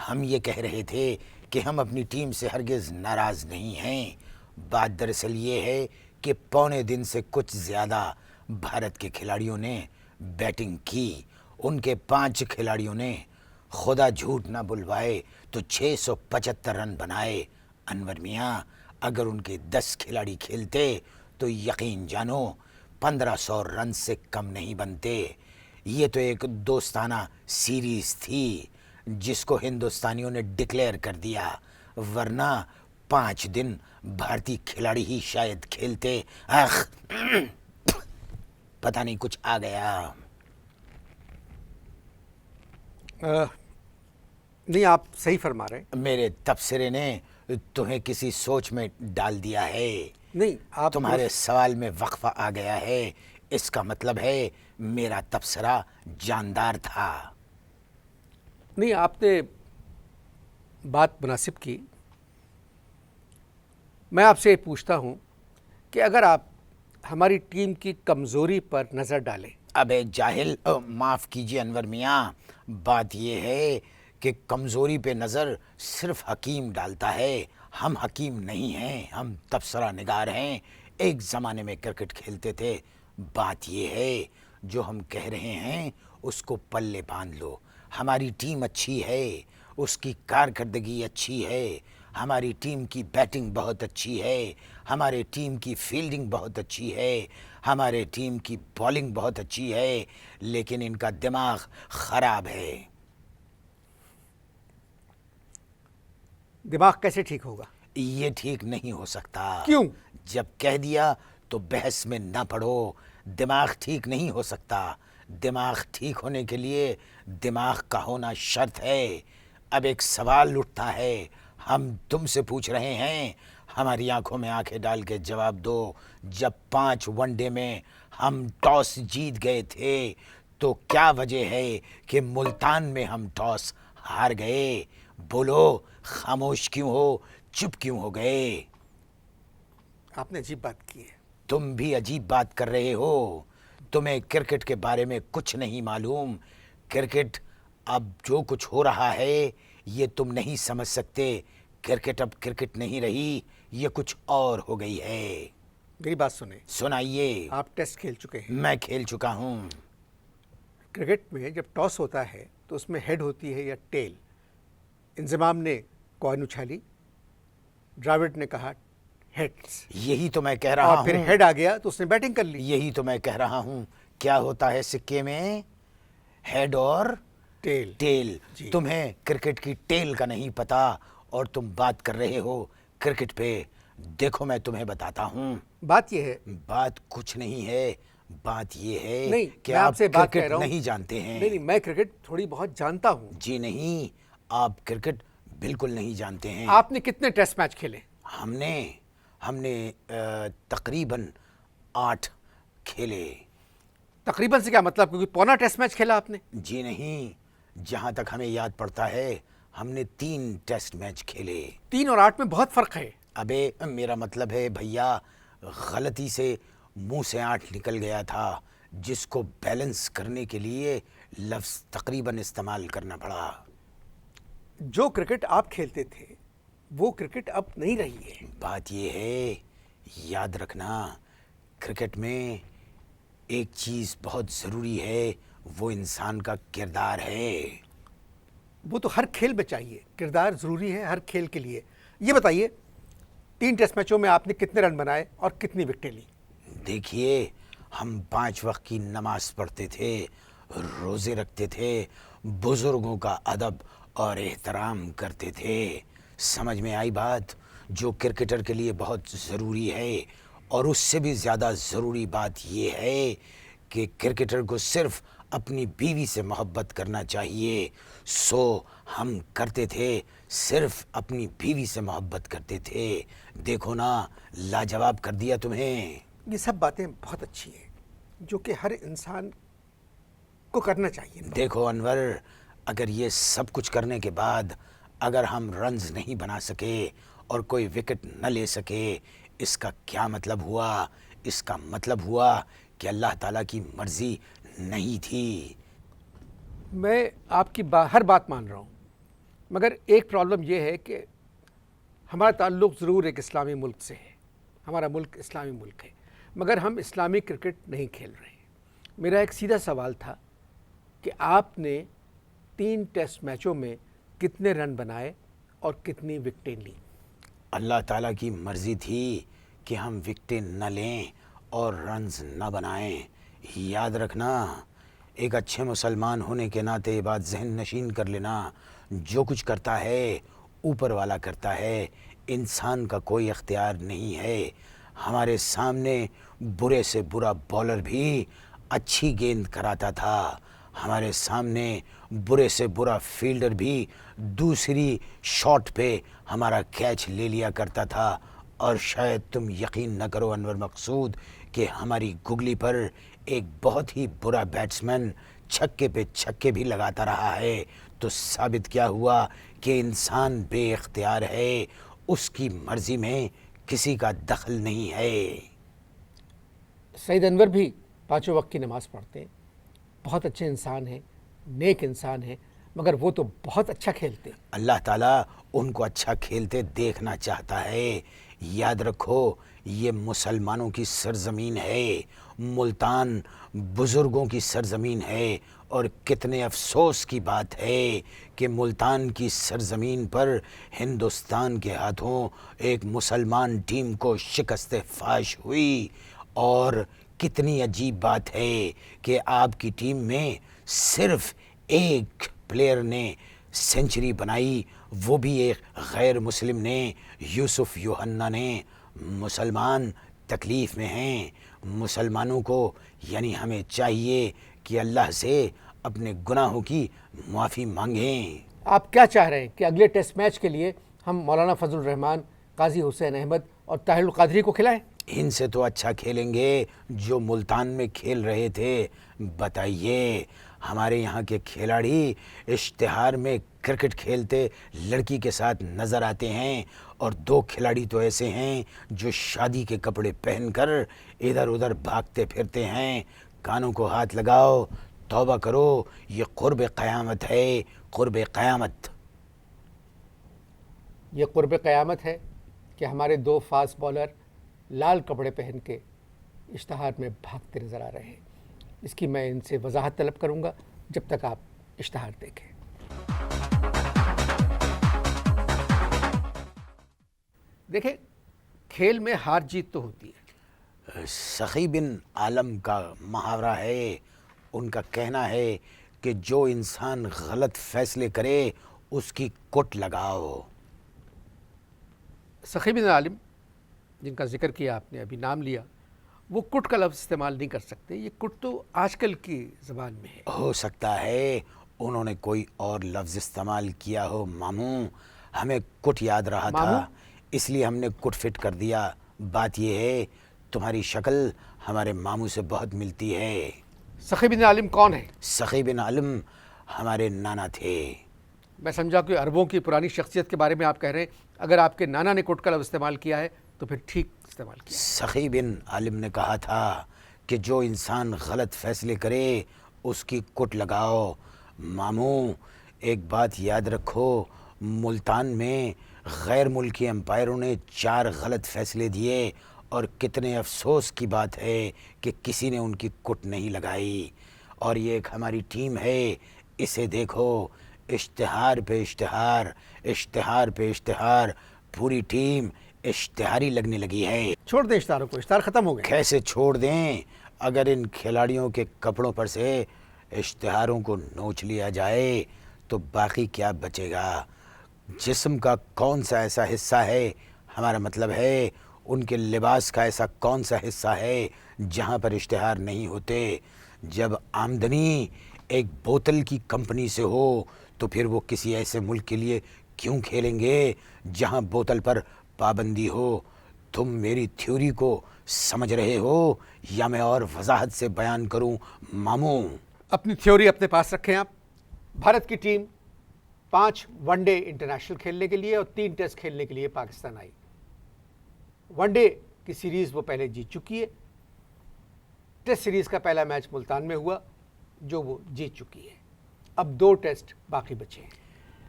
ہم یہ کہہ رہے تھے کہ ہم اپنی ٹیم سے ہرگز ناراض نہیں ہیں۔ بات دراصل یہ ہے کہ پونے دن سے کچھ زیادہ بھارت کے کھلاڑیوں نے بیٹنگ کی۔ ان کے 5 کھلاڑیوں نے خدا جھوٹ نہ بلوائے تو 675 رن بنائے۔ انور میاں، اگر ان کے 10 کھلاڑی کھیلتے تو یقین جانو 1500 رن سے کم نہیں بنتے۔ یہ تو ایک دوستانہ سیریز تھی جس کو ہندوستانیوں نے ڈکلیئر کر دیا، ورنہ 5 دن بھارتی کھلاڑی ہی شاید کھیلتے۔ پتہ نہیں کچھ آ گیا۔ نہیں، آپ صحیح فرما رہے ہیں۔ میرے تبصرے نے تمہیں کسی سوچ میں ڈال دیا ہے۔ نہیں، آپ تمہارے سوال میں وقفہ آ گیا ہے، اس کا مطلب ہے میرا تبصرہ جاندار تھا۔ نہیں، آپ نے بات مناسب کی۔ میں آپ سے پوچھتا ہوں کہ اگر آپ ہماری ٹیم کی کمزوری پر نظر ڈالیں۔ ابے جاہل، معاف کیجیے انور میاں، بات یہ ہے کہ کمزوری پہ نظر صرف حکیم ڈالتا ہے۔ ہم حکیم نہیں ہیں، ہم تبصرہ نگار ہیں۔ ایک زمانے میں کرکٹ کھیلتے تھے۔ بات یہ ہے جو ہم کہہ رہے ہیں اس کو پلے باندھ لو۔ ہماری ٹیم اچھی ہے، اس کی کارکردگی اچھی ہے، ہماری ٹیم کی بیٹنگ بہت اچھی ہے، ہمارے ٹیم کی فیلڈنگ بہت اچھی ہے، ہمارے ٹیم کی بالنگ بہت اچھی ہے، لیکن ان کا دماغ خراب ہے۔ دماغ کیسے ٹھیک ہوگا؟ یہ ٹھیک نہیں ہو سکتا۔ کیوں؟ جب کہہ دیا تو بحث میں نہ پڑو۔ دماغ ٹھیک نہیں ہو سکتا۔ دماغ ٹھیک ہونے کے لیے دماغ کا ہونا شرط ہے۔ اب ایک سوال اٹھتا ہے، ہم تم سے پوچھ رہے ہیں، ہماری آنکھوں میں آنکھیں ڈال کے جواب دو۔ جب 5 ون ڈے میں ہم ٹاس جیت گئے تھے تو کیا وجہ ہے کہ ملتان میں ہم ٹاس ہار گئے؟ بولو، خاموش کیوں ہو، چپ کیوں ہو گئے؟ آپ نے عجیب بات کی ہے۔ تم بھی عجیب بات کر رہے ہو۔ تمہیں کرکٹ کے بارے میں کچھ نہیں معلوم۔ کرکٹ اب جو کچھ ہو رہا ہے یہ تم نہیں سمجھ سکتے۔ کرکٹ اب کرکٹ نہیں رہی، یہ کچھ اور ہو گئی ہے۔ میری بات سنیں۔ سنائیے۔ آپ ٹیسٹ کھیل چکے ہیں۔ میں کھیل چکا ہوں۔ کرکٹ میں جب ٹاس ہوتا ہے تو اس میں ہیڈ ہوتی ہے یا ٹیل؟ انضمام نے کوائن اچھالی، ڈراوڈ نے کہا ہیڈز، یہی تو میں کہہ رہا اور ہوں۔ پھر ہیڈ آ گیا تو اس نے بیٹنگ کر لی۔ یہی تو میں کہہ رہا ہوں۔ کیا ہوتا ہے سکے میں؟ ہیڈ اور ٹیل۔ ٹیل۔ جی۔ تمہیں کرکٹ کی ٹیل کا نہیں پتا اور تم بات کر رہے ہو کرکٹ پہ۔ دیکھو میں تمہیں بتاتا ہوں۔ بات یہ ہے، بات کچھ نہیں ہے، بات یہ ہے نہیں، کہ میں آپ آپ سے بات کہہ کرکٹ رہا ہوں۔ نہیں جانتے ہیں۔ نہیں، میں کرکٹ تھوڑی بہت جانتا ہوں۔ جی نہیں، آپ کرکٹ بالکل نہیں جانتے ہیں۔ آپ نے کتنے ٹیسٹ میچ کھیلے؟ ہم نے تقریباً 8 کھیلے۔ تقریباً سے کیا مطلب؟ کیونکہ پونا ٹیسٹ میچ کھیلا آپ نے۔ جی نہیں، جہاں تک ہمیں یاد پڑتا ہے ہم نے 3 ٹیسٹ میچ کھیلے۔ 3 اور 8 میں بہت فرق ہے۔ ابے میرا مطلب ہے بھیا، غلطی سے منہ سے 8 نکل گیا تھا، جس کو بیلنس کرنے کے لیے لفظ تقریباً استعمال کرنا پڑا۔ جو کرکٹ آپ کھیلتے تھے وہ کرکٹ اب نہیں رہی ہے۔ بات یہ ہے، یاد رکھنا، کرکٹ میں ایک چیز بہت ضروری ہے، وہ انسان کا کردار ہے۔ وہ تو ہر کھیل میں چاہیے، کردار ضروری ہے ہر کھیل کے لیے۔ یہ بتائیے 3 ٹیسٹ میچوں میں آپ نے کتنے رن بنائے اور کتنی وکٹیں لی؟ دیکھیے، ہم 5 وقت کی نماز پڑھتے تھے، روزے رکھتے تھے، بزرگوں کا ادب اور احترام کرتے تھے۔ سمجھ میں آئی بات؟ جو کرکٹر کے لیے بہت ضروری ہے، اور اس سے بھی زیادہ ضروری بات یہ ہے کہ کرکٹر کو صرف اپنی بیوی سے محبت کرنا چاہیے۔ سو ہم کرتے تھے، صرف اپنی بیوی سے محبت کرتے تھے۔ دیکھو نا، لاجواب کر دیا تمہیں۔ یہ سب باتیں بہت اچھی ہیں جو کہ ہر انسان کو کرنا چاہیے۔ دیکھو انور، اگر یہ سب کچھ کرنے کے بعد اگر ہم رنز نہیں بنا سکے اور کوئی وکٹ نہ لے سکے، اس کا کیا مطلب ہوا؟ اس کا مطلب ہوا کہ اللہ تعالیٰ کی مرضی نہیں تھی۔ میں آپ کی ہر بات مان رہا ہوں، مگر ایک پرابلم یہ ہے کہ ہمارا تعلق ضرور ایک اسلامی ملک سے ہے، ہمارا ملک اسلامی ملک ہے، مگر ہم اسلامی کرکٹ نہیں کھیل رہے ہیں۔ میرا ایک سیدھا سوال تھا کہ آپ نے 3 ٹیسٹ میچوں میں کتنے رن بنائے اور کتنی وکٹیں لیں؟ اللہ تعالیٰ کی مرضی تھی کہ ہم وکٹیں نہ لیں اور رنز نہ بنائیں۔ یاد رکھنا، ایک اچھے مسلمان ہونے کے ناطے یہ بات ذہن نشین کر لینا، جو کچھ کرتا ہے اوپر والا کرتا ہے، انسان کا کوئی اختیار نہیں ہے۔ ہمارے سامنے برے سے برا بولر بھی اچھی گیند کراتا تھا، ہمارے سامنے برے سے برا فیلڈر بھی دوسری شاٹ پہ ہمارا کیچ لے لیا کرتا تھا۔ اور شاید تم یقین نہ کرو انور مقصود کہ ہماری گگلی پر ایک بہت ہی برا بیٹسمین چھکے پہ چھکے بھی لگاتا رہا ہے، تو ثابت کیا ہوا کہ انسان بے اختیار ہے، اس کی مرضی میں کسی کا دخل نہیں ہے۔ سعید انور بھی 5 وقت کی نماز پڑھتے ہیں، بہت اچھے انسان ہیں، نیک انسان ہیں، مگر وہ تو بہت اچھا کھیلتے ہیں۔ اللہ تعالیٰ ان کو اچھا کھیلتے دیکھنا چاہتا ہے۔ یاد رکھو، یہ مسلمانوں کی سرزمین ہے، ملتان بزرگوں کی سرزمین ہے، اور کتنے افسوس کی بات ہے کہ ملتان کی سرزمین پر ہندوستان کے ہاتھوں ایک مسلمان ٹیم کو شکست فاش ہوئی۔ اور کتنی عجیب بات ہے کہ آپ کی ٹیم میں صرف ایک پلیئر نے سینچری بنائی، وہ بھی ایک غیر مسلم نے، یوسف یوحنا نے۔ مسلمان تکلیف میں ہیں، مسلمانوں کو یعنی ہمیں چاہیے کہ اللہ سے اپنے گناہوں کی معافی مانگیں۔ آپ کیا چاہ رہے ہیں کہ اگلے ٹیسٹ میچ کے لیے ہم مولانا فضل الرحمان، قاضی حسین احمد اور طاہر القادری کو کھلائیں؟ ان سے تو اچھا کھیلیں گے جو ملتان میں کھیل رہے تھے۔ بتائیے، ہمارے یہاں کے کھلاڑی اشتہار میں کرکٹ کھیلتے لڑکی کے ساتھ نظر آتے ہیں، اور 2 کھلاڑی تو ایسے ہیں جو شادی کے کپڑے پہن کر ادھر ادھر بھاگتے پھرتے ہیں۔ کانوں کو ہاتھ لگاؤ، توبہ کرو، یہ قرب قیامت ہے، قرب قیامت۔ یہ قرب قیامت ہے کہ ہمارے 2 فاسٹ بالر لال کپڑے پہن کے اشتہار میں بھاگتے نظر آ رہے ہیں۔ اس کی میں ان سے وضاحت طلب کروں گا جب تک آپ اشتہار دیکھیں۔ دیکھیں، کھیل میں ہار جیت تو ہوتی ہے۔ سخی بن عالم کا محاورہ ہے، ان کا کہنا ہے کہ جو انسان غلط فیصلے کرے اس کی کٹ لگاؤ۔ سخی بن عالم، جن کا ذکر کیا آپ نے، ابھی نام لیا، وہ کٹ کا لفظ استعمال نہیں کر سکتے۔ یہ کٹ تو آج کل کی زبان میں ہے۔ ہو سکتا ہے انہوں نے کوئی اور لفظ استعمال کیا ہو ماموں، ہمیں کٹ یاد رہا تھا ماموں؟ اس لیے ہم نے کٹ فٹ کر دیا۔ بات یہ ہے تمہاری شکل ہمارے ماموں سے بہت ملتی ہے۔ سخی بن عالم کون ہے؟ سخی بن عالم ہمارے نانا تھے۔ میں سمجھا کہ عربوں کی پرانی شخصیت کے بارے میں آپ کہہ رہے ہیں۔ اگر آپ کے نانا نے کٹ کا لفظ استعمال کیا ہے تو پھر ٹھیک استعمال کیا۔ سخی بن عالم نے کہا تھا کہ جو انسان غلط فیصلے کرے اس کی کٹ لگاؤ۔ ماموں، ایک بات یاد رکھو، ملتان میں غیر ملکی امپائروں نے 4 غلط فیصلے دیے، اور کتنے افسوس کی بات ہے کہ کسی نے ان کی کٹ نہیں لگائی۔ اور یہ ایک ہماری ٹیم ہے، اسے دیکھو، اشتہار پہ اشتہار، اشتہار پہ اشتہار، پوری ٹیم اشتہاری لگنے لگی ہے۔ چھوڑ دیں اشتہاروں کو، اشتہار ختم ہو گئے۔ کیسے چھوڑ دیں؟ اگر ان کھلاڑیوں کے کپڑوں پر سے اشتہاروں کو نوچ لیا جائے تو باقی کیا بچے گا؟ جسم کا کون سا ایسا حصہ ہے، ہمارا مطلب ہے ان کے لباس کا ایسا کون سا حصہ ہے جہاں پر اشتہار نہیں ہوتے؟ جب آمدنی ایک بوتل کی کمپنی سے ہو تو پھر وہ کسی ایسے ملک کے لیے کیوں کھیلیں گے جہاں بوتل پر پابندی ہو؟ تم میری تھیوری کو سمجھ رہے ہو یا میں اور وضاحت سے بیان کروں ماموں؟ اپنی تھیوری اپنے پاس رکھیں آپ۔ بھارت کی ٹیم 5 ون ڈے انٹرنیشنل کھیلنے کے لیے اور 3 ٹیسٹ کھیلنے کے لیے پاکستان آئی۔ ون ڈے کی سیریز وہ پہلے جیت چکی ہے۔ ٹیسٹ سیریز کا پہلا میچ ملتان میں ہوا جو وہ جیت چکی ہے۔ اب 2 ٹیسٹ باقی بچے ہیں۔